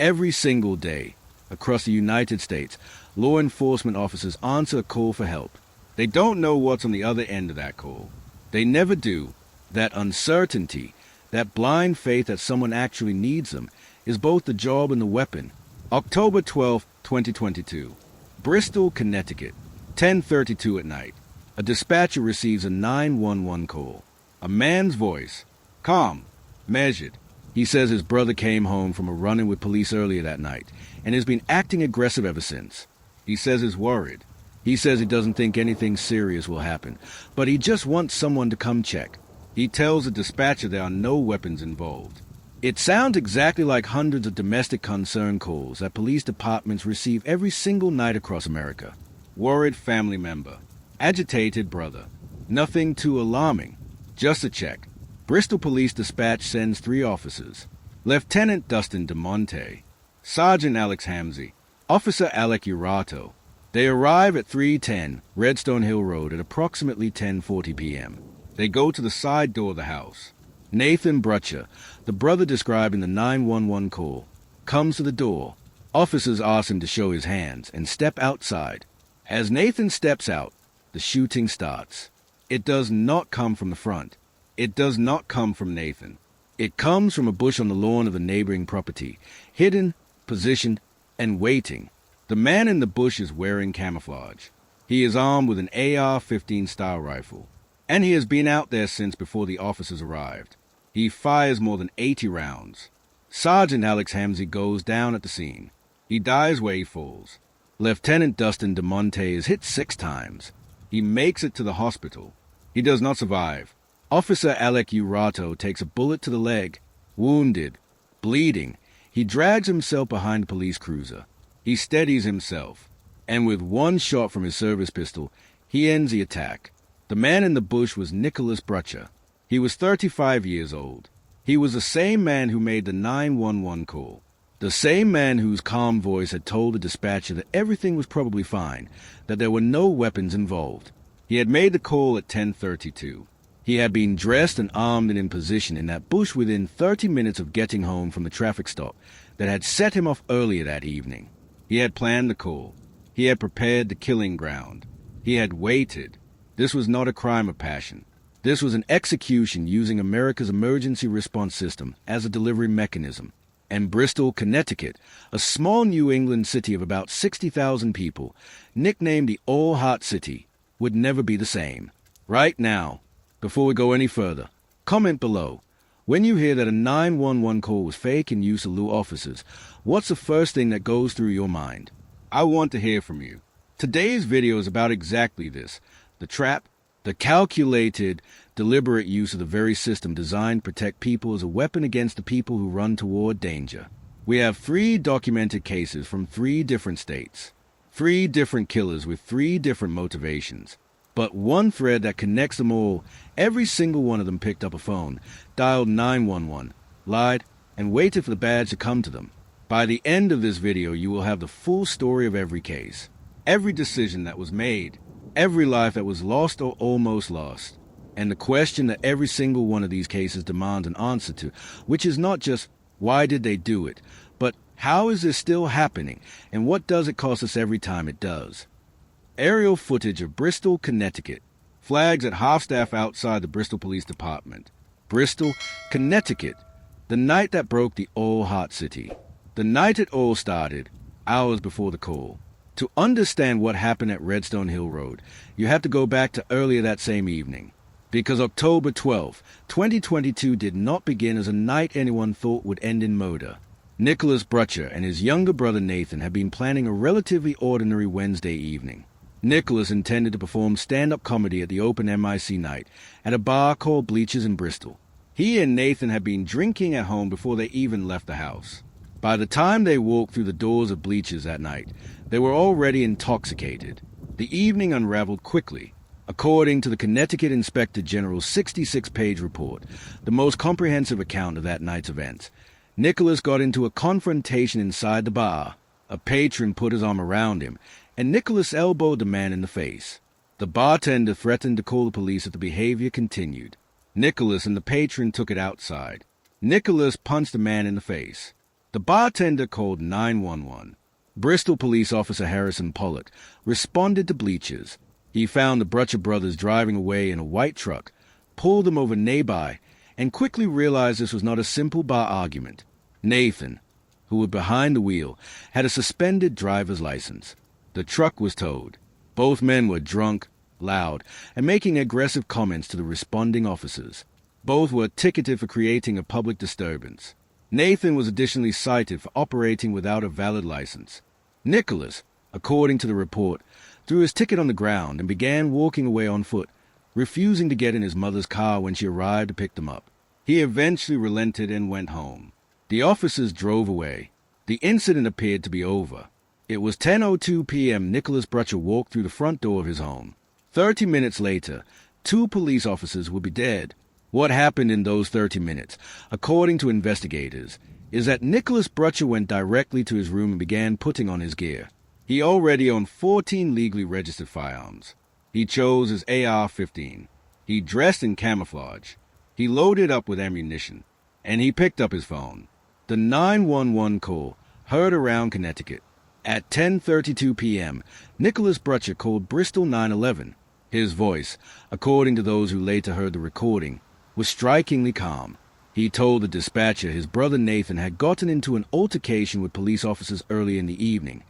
Every single day, across the United States, law enforcement officers answer a call for help. They don't know what's on the other end of that call. They never do. That uncertainty, that blind faith that someone actually needs them, is both the job and the weapon. October 12, 2022. Bristol, Connecticut. 10:32 at night. A dispatcher receives a 911 call. A man's voice. Calm. Measured. He says his brother came home from a run-in with police earlier that night and has been acting aggressive ever since. He says he's worried. He says he doesn't think anything serious will happen, but he just wants someone to come check. He tells the dispatcher there are no weapons involved. It sounds exactly like hundreds of domestic concern calls that police departments receive every single night across America. Worried family member. Agitated brother. Nothing too alarming. Just a check. Bristol Police Dispatch sends 3 officers. Lieutenant Dustin DeMonte, Sergeant Alex Hamzy, Officer Alec Urato. They arrive at 310 Redstone Hill Road at approximately 10:40 p.m. They go to the side door of the house. Nathan Brutcher, the brother described in the 911 call, comes to the door. Officers ask him to show his hands and step outside. As Nathan steps out, the shooting starts. It does not come from the front. It does not come from Nathan. It comes from a bush on the lawn of a neighboring property, hidden, positioned, and waiting. The man in the bush is wearing camouflage. He is armed with an AR-15 style rifle, and he has been out there since before the officers arrived. He fires more than 80 rounds. Sergeant Alex Hamzy goes down at the scene. He dies where he falls. Lieutenant Dustin DeMonte is hit 6 times. He makes it to the hospital. He does not survive. Officer Alec Urato takes a bullet to the leg. Wounded, bleeding, he drags himself behind the police cruiser. He steadies himself, and with one shot from his service pistol, he ends the attack. The man in the bush was Nicholas Brutcher. He was 35 years old. He was the same man who made the 911 call. The same man whose calm voice had told the dispatcher that everything was probably fine, that there were no weapons involved. He had made the call at 10:32. He had been dressed and armed and in position in that bush within 30 minutes of getting home from the traffic stop that had set him off earlier that evening. He had planned the call. He had prepared the killing ground. He had waited. This was not a crime of passion. This was an execution using America's emergency response system as a delivery mechanism. And Bristol, Connecticut, a small New England city of about 60,000 people, nicknamed the All Heart City, would never be the same. Right now, before we go any further, comment below. When you hear that a 911 call was fake and used to lure officers, what's the first thing that goes through your mind? I want to hear from you. Today's video is about exactly this. The trap, the calculated, deliberate use of the very system designed to protect people as a weapon against the people who run toward danger. We have 3 documented cases from 3 different states. 3 different killers with 3 different motivations. But one thread that connects them all, every single one of them picked up a phone, dialed 911, lied, and waited for the badge to come to them. By the end of this video, you will have the full story of every case, every decision that was made, every life that was lost or almost lost, and the question that every single one of these cases demands an answer to, which is not just, why did they do it, but how is this still happening, and what does it cost us every time it does? Aerial footage of Bristol, Connecticut. Flags at half-staff outside the Bristol Police Department. Bristol, Connecticut. The night that broke the All Heart City. The night it all started, hours before the call. To understand what happened at Redstone Hill Road, you have to go back to earlier that same evening. Because October 12, 2022 did not begin as a night anyone thought would end in murder. Nicholas Brutcher and his younger brother Nathan had been planning a relatively ordinary Wednesday evening. Nicholas intended to perform stand-up comedy at the open MIC night at a bar called Bleachers in Bristol. He and Nathan had been drinking at home before they even left the house. By the time they walked through the doors of Bleachers that night, they were already intoxicated. The evening unraveled quickly. According to the Connecticut Inspector General's 66-page report, the most comprehensive account of that night's events, Nicholas got into a confrontation inside the bar. A patron put his arm around him, and Nicholas elbowed the man in the face. The bartender threatened to call the police if the behavior continued. Nicholas and the patron took it outside. Nicholas punched the man in the face. The bartender called 911. Bristol police officer Harrison Pollock responded to bleachers. He found the Brutcher brothers driving away in a white truck, pulled them over nearby, and quickly realized this was not a simple bar argument. Nathan, who was behind the wheel, had a suspended driver's license. The truck was towed. Both men were drunk, loud, and making aggressive comments to the responding officers. Both were ticketed for creating a public disturbance. Nathan was additionally cited for operating without a valid license. Nicholas, according to the report, threw his ticket on the ground and began walking away on foot, refusing to get in his mother's car when she arrived to pick them up. He eventually relented and went home. The officers drove away. The incident appeared to be over. It was 10:02 p.m. Nicholas Brutcher walked through the front door of his home. 30 minutes later, 2 police officers would be dead. What happened in those 30 minutes, according to investigators, is that Nicholas Brutcher went directly to his room and began putting on his gear. He already owned 14 legally registered firearms. He chose his AR-15. He dressed in camouflage. He loaded up with ammunition. And he picked up his phone. The 911 call heard around Connecticut. At 10:32 p.m., Nicholas Brutcher called Bristol 911. His voice, according to those who later heard the recording, was strikingly calm. He told the dispatcher his brother Nathan had gotten into an altercation with police officers early in the evening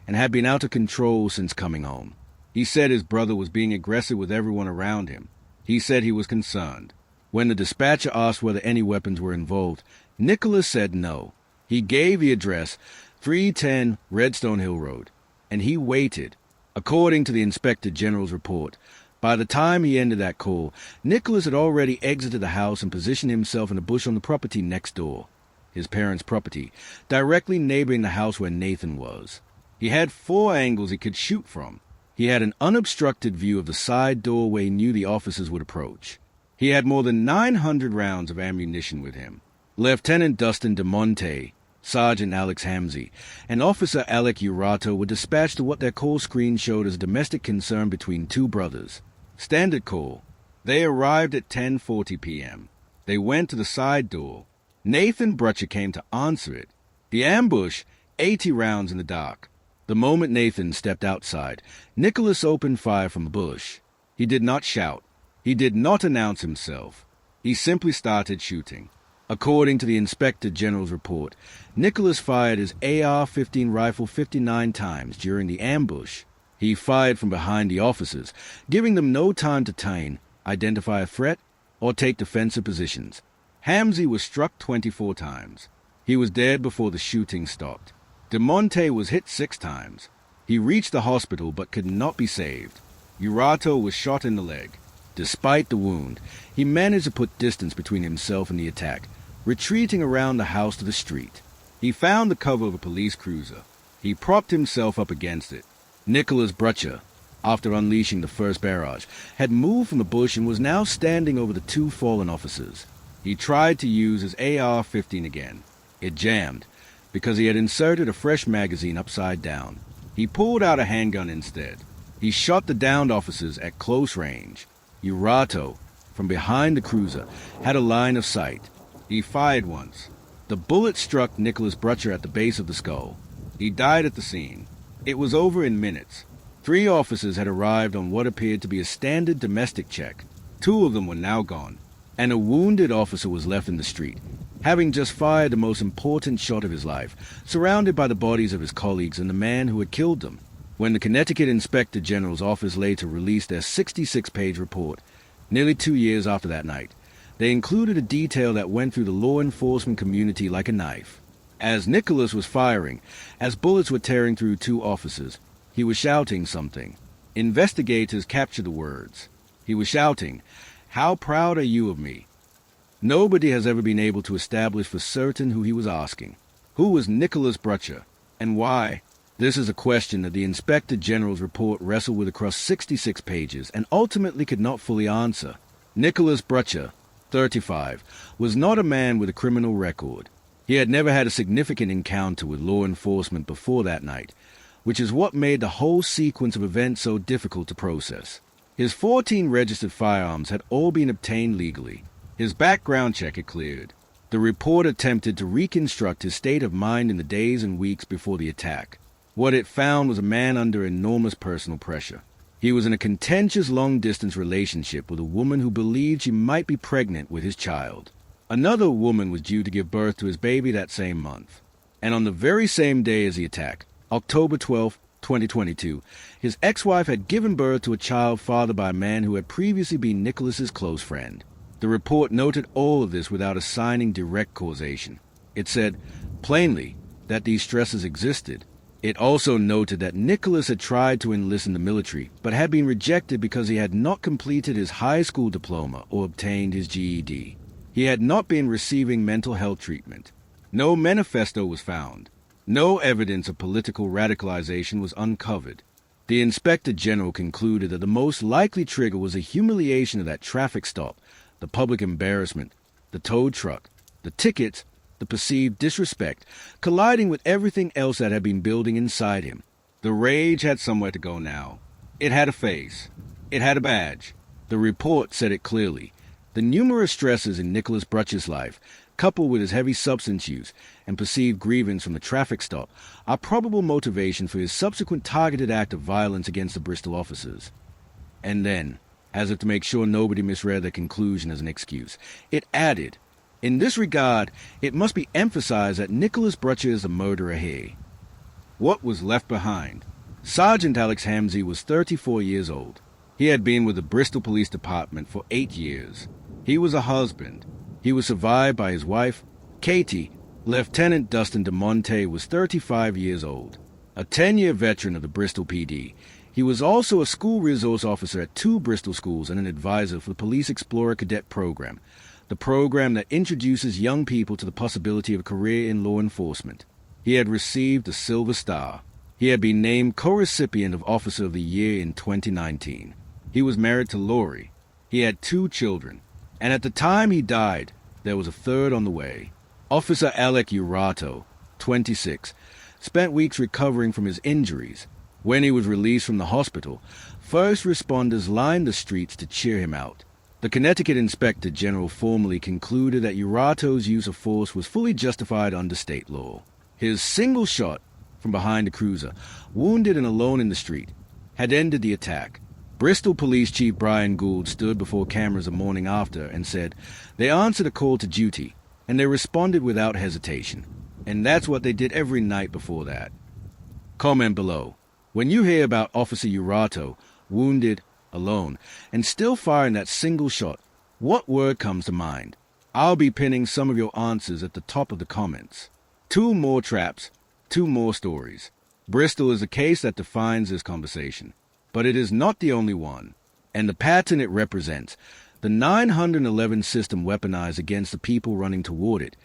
and had been out of control since coming home. He said his brother was being aggressive with everyone around him. He said he was concerned. When the dispatcher asked whether any weapons were involved, Nicholas said no. He gave the address, 310 Redstone Hill Road, and he waited. According to the Inspector General's report, by the time he ended that call, Nicholas had already exited the house and positioned himself in a bush on the property next door, his parents' property, directly neighboring the house where Nathan was. He had 4 angles he could shoot from. He had an unobstructed view of the side door where he knew the officers would approach. He had more than 900 rounds of ammunition with him. Lieutenant Dustin DeMonte, Sergeant Alex Hamzy, and Officer Alec Urato were dispatched to what their call screen showed as a domestic concern between 2 brothers. Standard call. They arrived at 10:40 p.m. They went to the side door. Nathan Brutcher came to answer it. The ambush, 80 rounds in the dark. The moment Nathan stepped outside, Nicholas opened fire from a bush. He did not shout. He did not announce himself. He simply started shooting. According to the Inspector General's report, Nicholas fired his AR-15 rifle 59 times during the ambush. He fired from behind the officers, giving them no time to turn, identify a threat, or take defensive positions. Hamzy was struck 24 times. He was dead before the shooting stopped. DeMonte was hit 6 times. He reached the hospital but could not be saved. Urato was shot in the leg. Despite the wound, he managed to put distance between himself and the attack, retreating around the house to the street. He found the cover of a police cruiser. He propped himself up against it. Nicholas Brutcher, after unleashing the first barrage, had moved from the bush and was now standing over the 2 fallen officers. He tried to use his AR-15 again. It jammed, because he had inserted a fresh magazine upside down. He pulled out a handgun instead. He shot the downed officers at close range. Urato, from behind the cruiser, had a line of sight. He fired once. The bullet struck Nicholas Brutcher at the base of the skull. He died at the scene. It was over in minutes. 3 officers had arrived on what appeared to be a standard domestic check. 2 of them were now gone, and a wounded officer was left in the street, having just fired the most important shot of his life, surrounded by the bodies of his colleagues and the man who had killed them. When the Connecticut Inspector General's office later released their 66-page report, nearly 2 years after that night, they included a detail that went through the law enforcement community like a knife. As Nicholas was firing, as bullets were tearing through 2 officers, he was shouting something. Investigators captured the words. He was shouting, "How proud are you of me?" Nobody has ever been able to establish for certain who he was asking. Who was Nicholas Brutcher, and why? This is a question that the Inspector General's report wrestled with across 66 pages and ultimately could not fully answer. Nicholas Brutcher, 35, was not a man with a criminal record. He had never had a significant encounter with law enforcement before that night, which is what made the whole sequence of events so difficult to process. His 14 registered firearms had all been obtained legally. His background check had cleared. The report attempted to reconstruct his state of mind in the days and weeks before the attack. What it found was a man under enormous personal pressure. He was in a contentious long-distance relationship with a woman who believed she might be pregnant with his child. Another woman was due to give birth to his baby that same month. And on the very same day as the attack, October 12, 2022, his ex-wife had given birth to a child fathered by a man who had previously been Nicholas's close friend. The report noted all of this without assigning direct causation. It said, plainly, that these stresses existed. It also noted that Nicholas had tried to enlist in the military, but had been rejected because he had not completed his high school diploma or obtained his GED. He had not been receiving mental health treatment. No manifesto was found. No evidence of political radicalization was uncovered. The Inspector General concluded that the most likely trigger was the humiliation of that traffic stop, the public embarrassment, the tow truck, the tickets, the perceived disrespect, colliding with everything else that had been building inside him. The rage had somewhere to go now. It had a face. It had a badge. The report said it clearly. The numerous stresses in Nicholas Brutch's life, coupled with his heavy substance use and perceived grievance from the traffic stop, are probable motivation for his subsequent targeted act of violence against the Bristol officers. And then, as if to make sure nobody misread the conclusion as an excuse, it added, in this regard, it must be emphasized that Nicholas Brutcher is a murderer here. What was left behind? Sergeant Alex Hamsey was 34 years old. He had been with the Bristol Police Department for 8 years. He was a husband. He was survived by his wife, Katie. Lieutenant Dustin DeMonte was 35 years old. A 10-year veteran of the Bristol PD, he was also a school resource officer at 2 Bristol schools and an advisor for the Police Explorer Cadet Program, the program that introduces young people to the possibility of a career in law enforcement. He had received a Silver Star. He had been named co-recipient of Officer of the Year in 2019. He was married to Lori. He had 2 children. And at the time he died, there was a third on the way. Officer Alec Urato, 26, spent weeks recovering from his injuries. When he was released from the hospital, first responders lined the streets to cheer him out. The Connecticut Inspector General formally concluded that Urato's use of force was fully justified under state law. His single shot from behind a cruiser, wounded and alone in the street, had ended the attack. Bristol Police Chief Brian Gould stood before cameras the morning after and said they answered a call to duty, and they responded without hesitation. And that's what they did every night before that. Comment below. When you hear about Officer Urato, wounded, alone, and still firing that single shot, what word comes to mind? I'll be pinning some of your answers at the top of the comments. 2 more traps, 2 more stories. Bristol is a case that defines this conversation, but it is not the only one, and the pattern it represents, the 911 system weaponized against the people running toward it,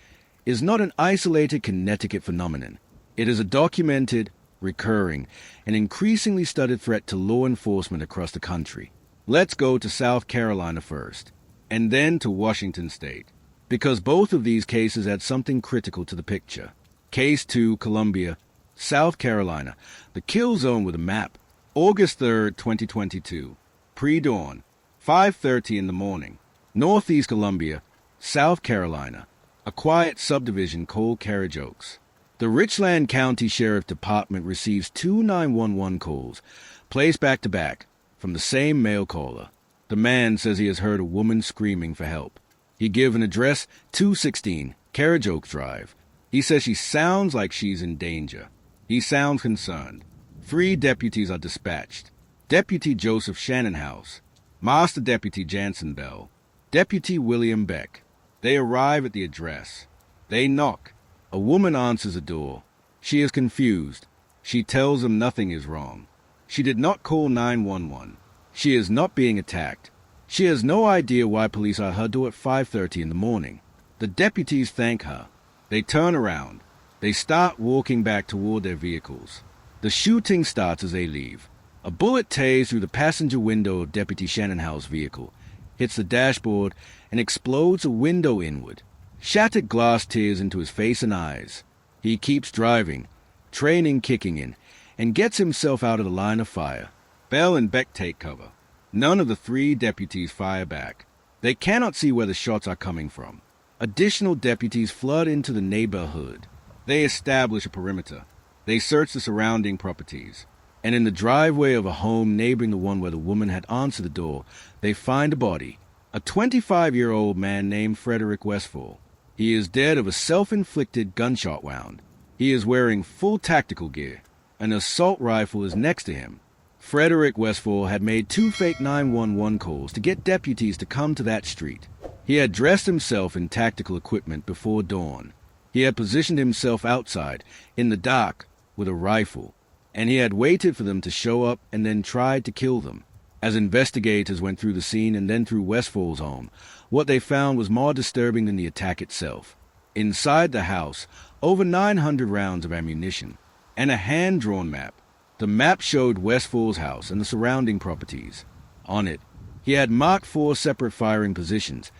is not an isolated Connecticut phenomenon. It is a documented, recurring, and increasingly studied threat to law enforcement across the country. Let's go to South Carolina first, and then to Washington State, because both of these cases add something critical to the picture. Case 2, Columbia, South Carolina, the kill zone with a map. August 3rd, 2022, pre-dawn, 5:30 in the morning, Northeast Columbia, South Carolina, a quiet subdivision called Carriage Oaks. The Richland County Sheriff Department receives 2 911 calls, placed back-to-back, from the same male caller. The man says he has heard a woman screaming for help. He gives an address, 216 Carriage Oaks Drive. He says she sounds like she's in danger. He sounds concerned. 3 deputies are dispatched. Deputy Joseph Shannonhouse, Master Deputy Jansen Bell, Deputy William Beck. They arrive at the address. They knock. A woman answers the door. She is confused. She tells them nothing is wrong. She did not call 911. She is not being attacked. She has no idea why police are at her door at 5:30 in the morning. The deputies thank her. They turn around. They start walking back toward their vehicles. The shooting starts as they leave. A bullet tears through the passenger window of Deputy Shannonhouse's vehicle, hits the dashboard, and explodes a window inward. Shattered glass tears into his face and eyes. He keeps driving, training kicking in, and gets himself out of the line of fire. Bell and Beck take cover. None of the 3 deputies fire back. They cannot see where the shots are coming from. Additional deputies flood into the neighborhood. They establish a perimeter. They search the surrounding properties. And in the driveway of a home neighboring the one where the woman had answered the door, they find a body. A 25-year-old man named Frederick Westfall. He is dead of a self-inflicted gunshot wound. He is wearing full tactical gear. An assault rifle is next to him. Frederick Westfall had made 2 fake 911 calls to get deputies to come to that street. He had dressed himself in tactical equipment before dawn. He had positioned himself outside, in the dark, with a rifle, and he had waited for them to show up and then tried to kill them. As investigators went through the scene and then through Westfall's home, what they found was more disturbing than the attack itself. Inside the house, over 900 rounds of ammunition, and a hand-drawn map. The map showed Westfall's house and the surrounding properties. On it, he had marked 4 separate firing positions,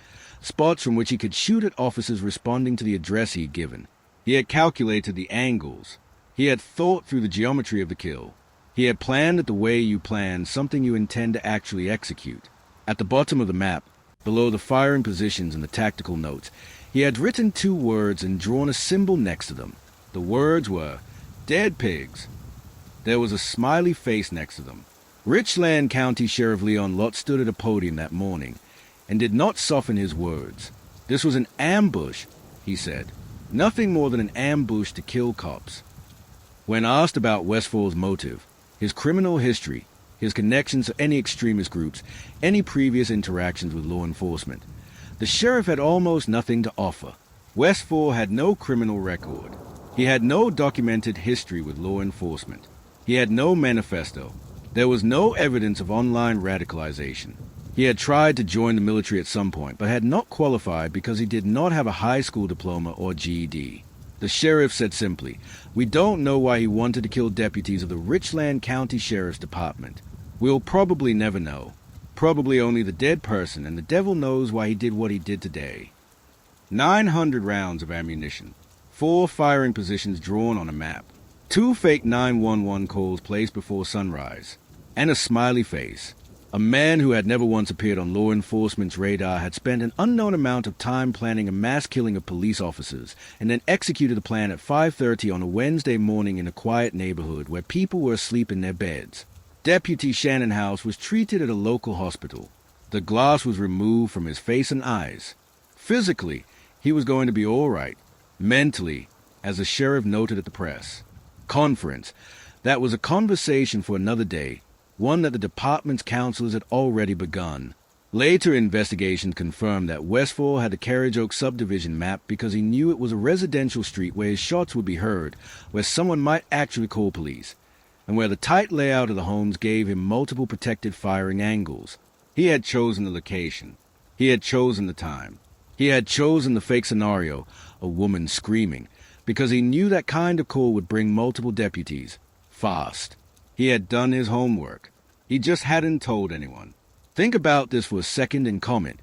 spots from which he could shoot at officers responding to the address he'd given. He had calculated the angles. He had thought through the geometry of the kill. He had planned it the way you plan something you intend to actually execute. At the bottom of the map, below the firing positions and the tactical notes, he had written 2 words and drawn a symbol next to them. The words were, "Dead pigs." There was a smiley face next to them. Richland County Sheriff Leon Lott stood at a podium that morning and did not soften his words. This was an ambush, he said. Nothing more than an ambush to kill cops. When asked about Westfall's motive, his criminal history, his connections to any extremist groups, any previous interactions with law enforcement, the sheriff had almost nothing to offer. Westfall had no criminal record. He had no documented history with law enforcement. He had no manifesto. There was no evidence of online radicalization. He had tried to join the military at some point, but had not qualified because he did not have a high school diploma or GED. The sheriff said simply, "We don't know why he wanted to kill deputies of the Richland County Sheriff's Department. We'll probably never know. Probably only the dead person, and the devil knows why he did what he did today." 900 rounds of ammunition, 4 firing positions drawn on a map, 2 fake 911 calls placed before sunrise, and a smiley face. A man who had never once appeared on law enforcement's radar had spent an unknown amount of time planning a mass killing of police officers and then executed the plan at 5:30 on a Wednesday morning in a quiet neighborhood where people were asleep in their beds. Deputy Shannon House was treated at a local hospital. The glass was removed from his face and eyes. Physically, he was going to be all right. Mentally, as the sheriff noted at the press conference, that was a conversation for another day, one that the department's counselors had already begun. Later investigations confirmed that Westfall had the Carriage Oak subdivision mapped because he knew it was a residential street where his shots would be heard, where someone might actually call police, and where the tight layout of the homes gave him multiple protected firing angles. He had chosen the location. He had chosen the time. He had chosen the fake scenario, a woman screaming, because he knew that kind of call would bring multiple deputies. Fast. He had done his homework. He just hadn't told anyone. Think about this for a second and comment.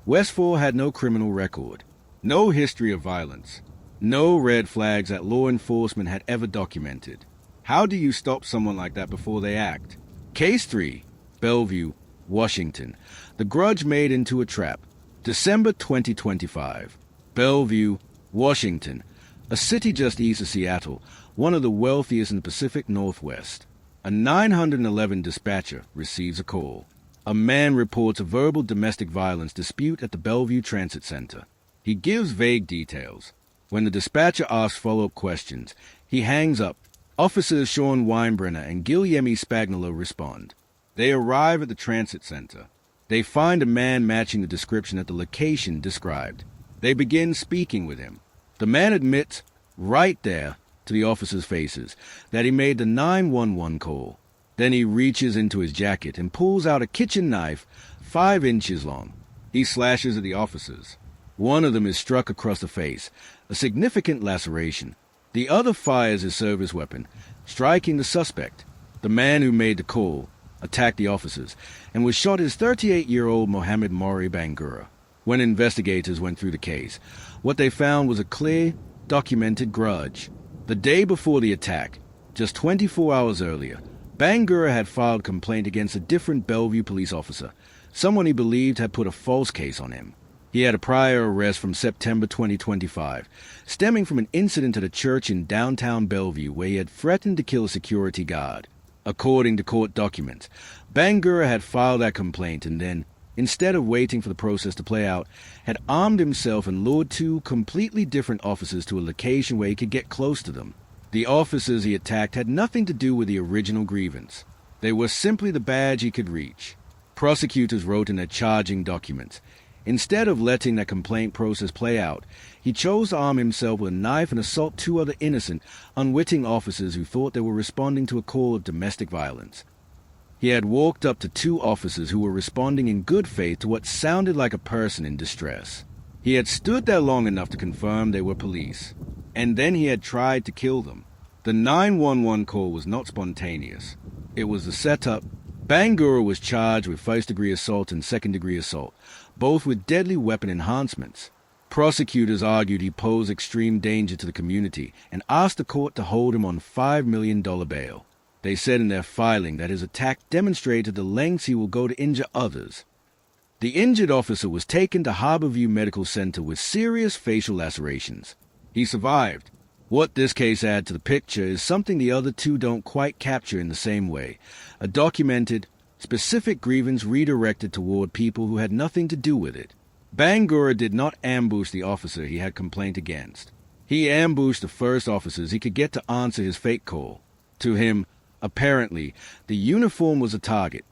Westfall had no criminal record, no history of violence, no red flags that law enforcement had ever documented. How do you stop someone like that before they act? Case 3, Bellevue, Washington. The grudge made into a trap. December 2025. Bellevue, Washington, a city just east of Seattle, one of the wealthiest in the Pacific Northwest. A 911 dispatcher receives a call. A man reports a verbal domestic violence dispute at the Bellevue Transit Center. He gives vague details. When the dispatcher asks follow-up questions, he hangs up. Officers Sean Weinbrenner and Guillermo Spagnuolo respond. They arrive at the transit center. They find a man matching the description at the location described. They begin speaking with him. The man admits, right there, to the officers' faces, that he made the 911 call. Then he reaches into his jacket and pulls out a kitchen knife 5 inches long. He slashes at the officers. One of them is struck across the face, a significant laceration. The other fires his service weapon, striking the suspect. The man who made the call attacked the officers and was shot as 38-year-old Mohammed Mori Bangura. When investigators went through the case, what they found was a clear, documented grudge. The day before the attack, just 24 hours earlier, Bangura had filed complaint against a different Bellevue police officer, someone he believed had put a false case on him. He had a prior arrest from September 2025, stemming from an incident at a church in downtown Bellevue where he had threatened to kill a security guard. According to court documents, Bangura had filed that complaint and then, instead of waiting for the process to play out, had armed himself and lured two completely different officers to a location where he could get close to them. The officers he attacked had nothing to do with the original grievance. They were simply the badge he could reach. Prosecutors wrote in their charging documents, instead of letting that complaint process play out, he chose to arm himself with a knife and assault two other innocent, unwitting officers who thought they were responding to a call of domestic violence. He had walked up to two officers who were responding in good faith to what sounded like a person in distress. He had stood there long enough to confirm they were police, and then he had tried to kill them. The 911 call was not spontaneous. It was the setup. Bangura was charged with first-degree assault and second-degree assault, both with deadly weapon enhancements. Prosecutors argued he posed extreme danger to the community and asked the court to hold him on $5 million bail. They said in their filing that his attack demonstrated the lengths he will go to injure others. The injured officer was taken to Harborview Medical Center with serious facial lacerations. He survived. What this case adds to the picture is something the other two don't quite capture in the same way: a documented, specific grievance redirected toward people who had nothing to do with it. Bangura did not ambush the officer he had complained against. He ambushed the first officers he could get to answer his fake call. To him, apparently, the uniform was a target,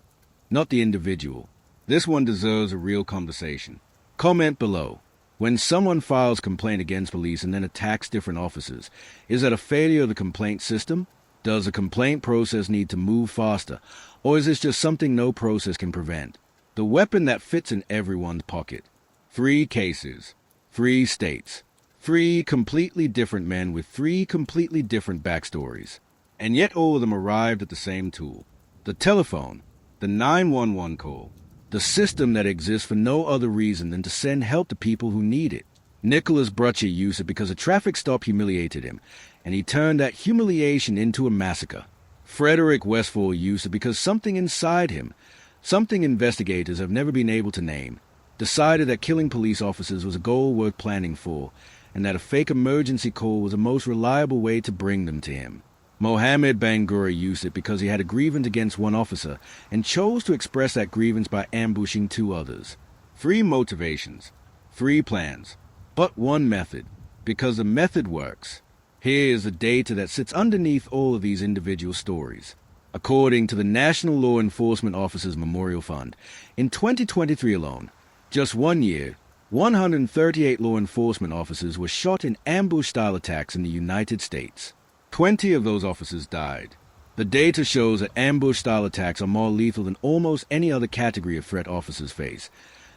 not the individual. This one deserves a real conversation. Comment below. When someone files complaint against police and then attacks different officers, is that a failure of the complaint system? Does the complaint process need to move faster? Or is this just something no process can prevent? The weapon that fits in everyone's pocket. 3 cases, 3 states, 3 completely different men with 3 completely different backstories. And yet all of them arrived at the same tool. The telephone, the 911 call. The system that exists for no other reason than to send help to people who need it. Nicholas Brutcher used it because a traffic stop humiliated him, and he turned that humiliation into a massacre. Frederick Westfall used it because something inside him, something investigators have never been able to name, decided that killing police officers was a goal worth planning for, and that a fake emergency call was the most reliable way to bring them to him. Mohammed Bangura used it because he had a grievance against one officer and chose to express that grievance by ambushing 2 others. 3 motivations, 3 plans, but 1 method, because the method works. Here is the data that sits underneath all of these individual stories. According to the National Law Enforcement Officers Memorial Fund, in 2023 alone, just 1 year, 138 law enforcement officers were shot in ambush-style attacks in the United States. 20 of those officers died. The data shows that ambush-style attacks are more lethal than almost any other category of threat officers face.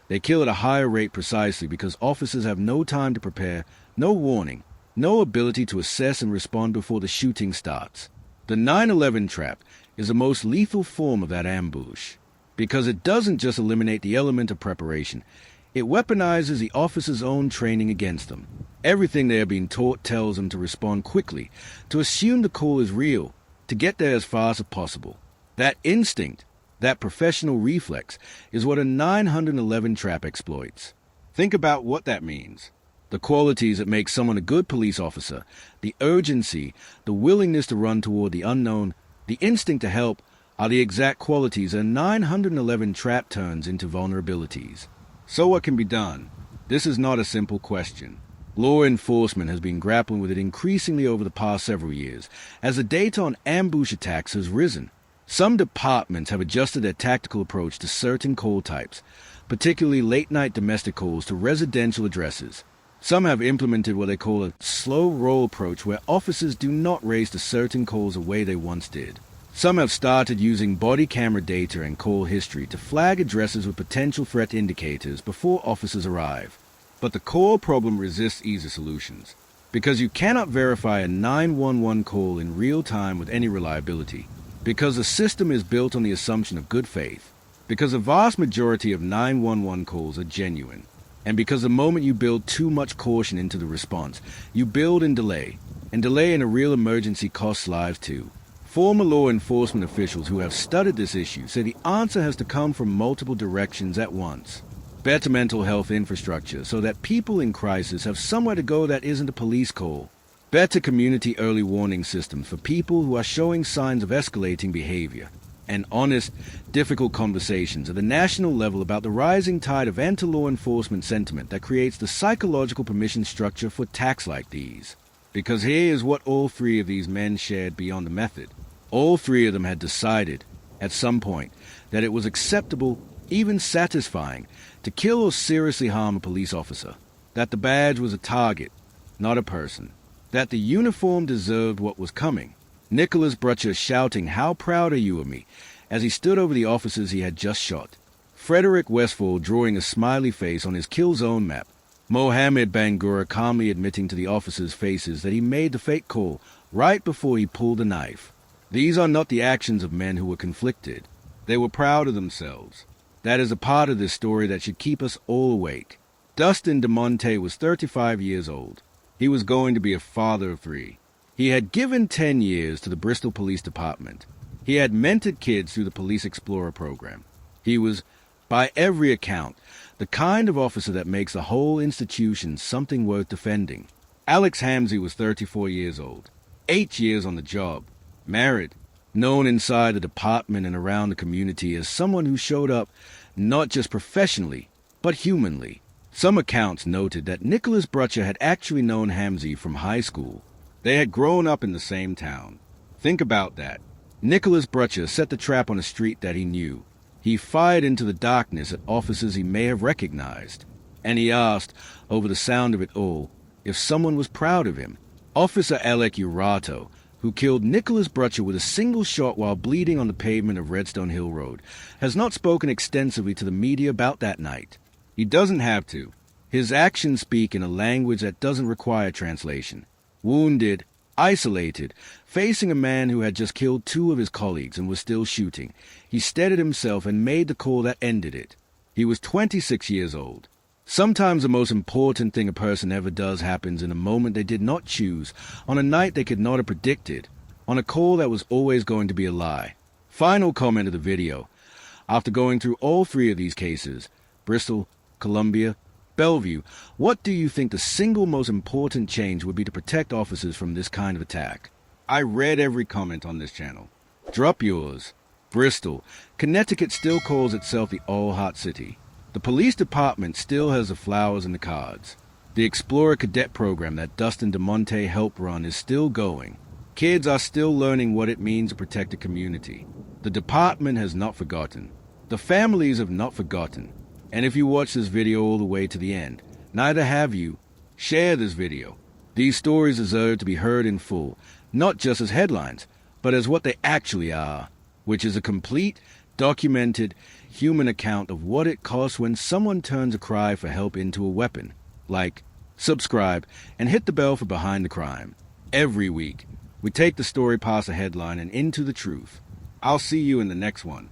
They kill at a higher rate precisely because officers have no time to prepare, no warning, no ability to assess and respond before the shooting starts. The 9/11 trap is the most lethal form of that ambush because it doesn't just eliminate the element of preparation. It weaponizes the officer's own training against them. Everything they are being taught tells them to respond quickly, to assume the call is real, to get there as fast as possible. That instinct, that professional reflex, is what a 911 trap exploits. Think about what that means. The qualities that make someone a good police officer, the urgency, the willingness to run toward the unknown, the instinct to help, are the exact qualities a 911 trap turns into vulnerabilities. So what can be done? This is not a simple question. Law enforcement has been grappling with it increasingly over the past several years, as the data on ambush attacks has risen. Some departments have adjusted their tactical approach to certain call types, particularly late-night domestic calls to residential addresses. Some have implemented what they call a slow roll approach, where officers do not race to certain calls the way they once did. Some have started using body camera data and call history to flag addresses with potential threat indicators before officers arrive. But the core problem resists easy solutions, because you cannot verify a 911 call in real time with any reliability, because the system is built on the assumption of good faith, because the vast majority of 911 calls are genuine, and because the moment you build too much caution into the response, you build in delay, and delay in a real emergency costs lives too. Former law enforcement officials who have studied this issue say the answer has to come from multiple directions at once. better mental health infrastructure so that people in crisis have somewhere to go that isn't a police call, better community early warning systems for people who are showing signs of escalating behavior, and honest, difficult conversations at the national level about the rising tide of anti-law enforcement sentiment that creates the psychological permission structure for attacks like these. Because here is what all three of these men shared beyond the method. All three of them had decided, at some point, that it was acceptable, even satisfying, to kill or seriously harm a police officer. That the badge was a target, not a person. That the uniform deserved what was coming. Nicholas Brutcher shouting, "How proud are you of me?" as he stood over the officers he had just shot. Frederick Westfall drawing a smiley face on his kill zone map. Mohammed Bangura calmly admitting to the officers' faces that he made the fake call right before he pulled the knife. These are not the actions of men who were conflicted. They were proud of themselves. That is a part of this story that should keep us all awake. Dustin DeMonte was 35 years old. He was going to be a father of 3. He had given 10 years to the Bristol Police Department. He had mentored kids through the Police Explorer program. He was, by every account, the kind of officer that makes the whole institution something worth defending. Alex Hamzy was 34 years old, 8 years on the job, married, known inside the department and around the community as someone who showed up not just professionally, but humanly. Some accounts noted that Nicholas Brutcher had actually known Hamzy from high school. They had grown up in the same town. Think about that. Nicholas Brutcher set the trap on a street that he knew. He fired into the darkness at officers he may have recognized. And he asked, over the sound of it all, if someone was proud of him. Officer Alec Urato, who killed Nicholas Brutcher with a single shot while bleeding on the pavement of Redstone Hill Road, has not spoken extensively to the media about that night. He doesn't have to. His actions speak in a language that doesn't require translation. Wounded, isolated, facing a man who had just killed 2 of his colleagues and was still shooting, he steadied himself and made the call that ended it. He was 26 years old. Sometimes the most important thing a person ever does happens in a moment they did not choose, on a night they could not have predicted, on a call that was always going to be a lie. Final comment of the video. After going through all 3 of these cases, Bristol, Columbia, Bellevue, what do you think the single most important change would be to protect officers from this kind of attack? I read every comment on this channel. Drop yours. Bristol, Connecticut still calls itself the all-hot city. The police department still has the flowers and the cards. The Explorer Cadet program that Dustin DeMonte helped run is still going. Kids are still learning what it means to protect a community. The department has not forgotten. The families have not forgotten. And if you watch this video all the way to the end, neither have you. Share this video. These stories deserve to be heard in full, not just as headlines, but as what they actually are, which is a complete, documented, human account of what it costs when someone turns a cry for help into a weapon. Like, subscribe, and hit the bell for Behind the Crime. Every week, we take the story past a headline and into the truth. I'll see you in the next one.